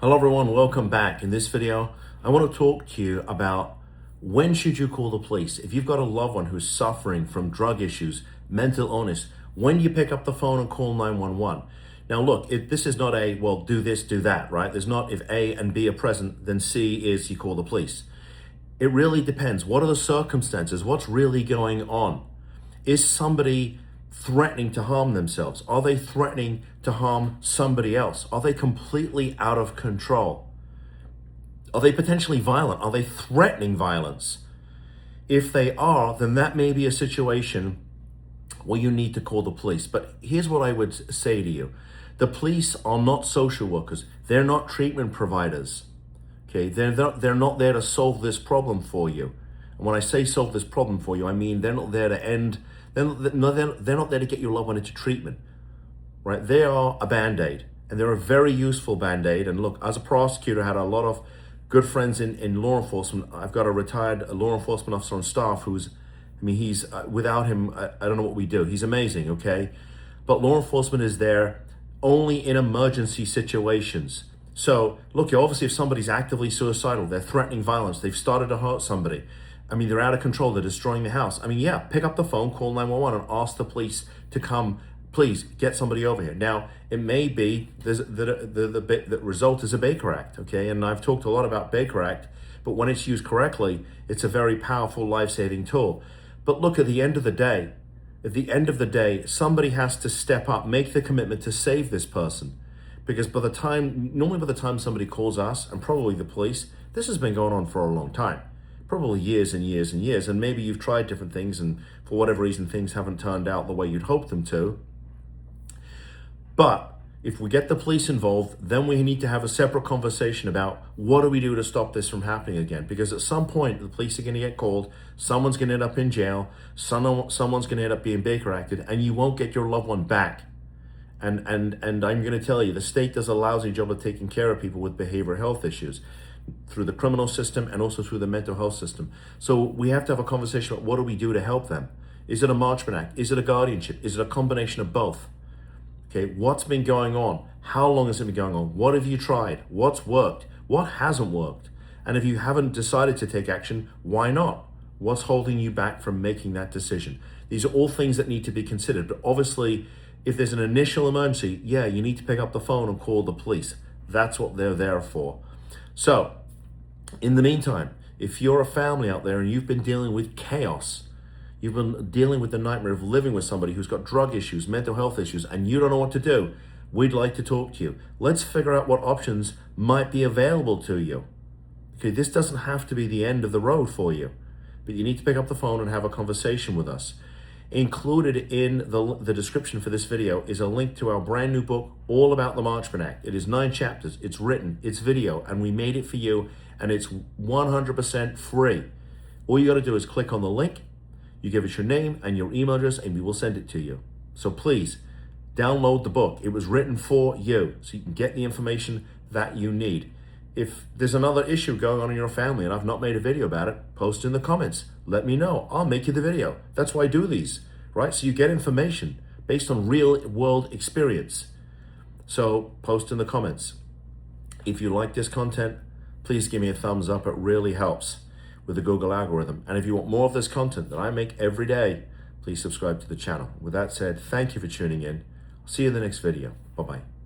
Hello everyone, welcome back. In this video, I want to talk to you about when should you call the police. If you've got a loved one who's suffering from drug issues, mental illness, when do you pick up the phone and call 911? Now look, this is not a, well, do this, do that, right? There's not if A and B are present, then C is you call the police. It really depends. What are the circumstances? What's really going on? Is somebody threatening to harm themselves? Are they threatening to harm somebody else? Are they completely out of control? Are they potentially violent? Are they threatening violence? If they are, then that may be a situation where you need to call the police. But here's what I would say to you. The police are not social workers. They're not treatment providers. Okay, they're not there to solve this problem for you. And when I say solve this problem for you, I mean they're not there to end. They're not there to get your loved one into treatment, right? They are a Band-Aid, and they're a very useful Band-Aid. And look, as a prosecutor, I had a lot of good friends in law enforcement. I've got a retired law enforcement officer on staff he's, without him, I don't know what we do. He's amazing, okay? But law enforcement is there only in emergency situations. So look, obviously if somebody's actively suicidal, they're threatening violence, they've started to hurt somebody, they're out of control, they're destroying the house. Yeah, pick up the phone, call 911 and ask the police to come, please get somebody over here. Now, it may be the result is a Baker Act, okay? And I've talked a lot about Baker Act, but when it's used correctly, it's a very powerful life-saving tool. But look, at the end of the day, somebody has to step up, make the commitment to save this person. Because normally by the time somebody calls us, and probably the police, this has been going on for a long time. Probably years and years and years, and maybe you've tried different things and for whatever reason things haven't turned out the way you'd hoped them to. But if we get the police involved, then we need to have a separate conversation about what do we do to stop this from happening again? Because at some point the police are going to get called, someone's going to end up in jail, someone's going to end up being Baker Acted, and you won't get your loved one back. And I'm going to tell you, the state does a lousy job of taking care of people with behavioral health issues through the criminal system and also through the mental health system. So we have to have a conversation about what do we do to help them? Is it a Marchman Act? Is it a guardianship? Is it a combination of both? Okay, what's been going on? How long has it been going on? What have you tried? What's worked? What hasn't worked? And if you haven't decided to take action, why not? What's holding you back from making that decision? These are all things that need to be considered. But obviously, if there's an initial emergency, yeah, you need to pick up the phone and call the police. That's what they're there for. So, in the meantime, if you're a family out there and you've been dealing with chaos, you've been dealing with the nightmare of living with somebody who's got drug issues, mental health issues, and you don't know what to do, we'd like to talk to you. Let's figure out what options might be available to you. Okay, this doesn't have to be the end of the road for you, but you need to pick up the phone and have a conversation with us. Included in the description for this video is a link to our brand new book, all about the Marchman Act. It is 9 chapters, it's written, it's video, and we made it for you, and it's 100% free. All you gotta do is click on the link, you give us your name and your email address, and we will send it to you. So please, download the book. It was written for you, so you can get the information that you need. If there's another issue going on in your family and I've not made a video about it, post in the comments. Let me know. I'll make you the video. That's why I do these, right? So you get information based on real world experience. So post in the comments. If you like this content, please give me a thumbs up. It really helps with the Google algorithm. And if you want more of this content that I make every day, please subscribe to the channel. With that said, thank you for tuning in. I'll see you in the next video. Bye-bye.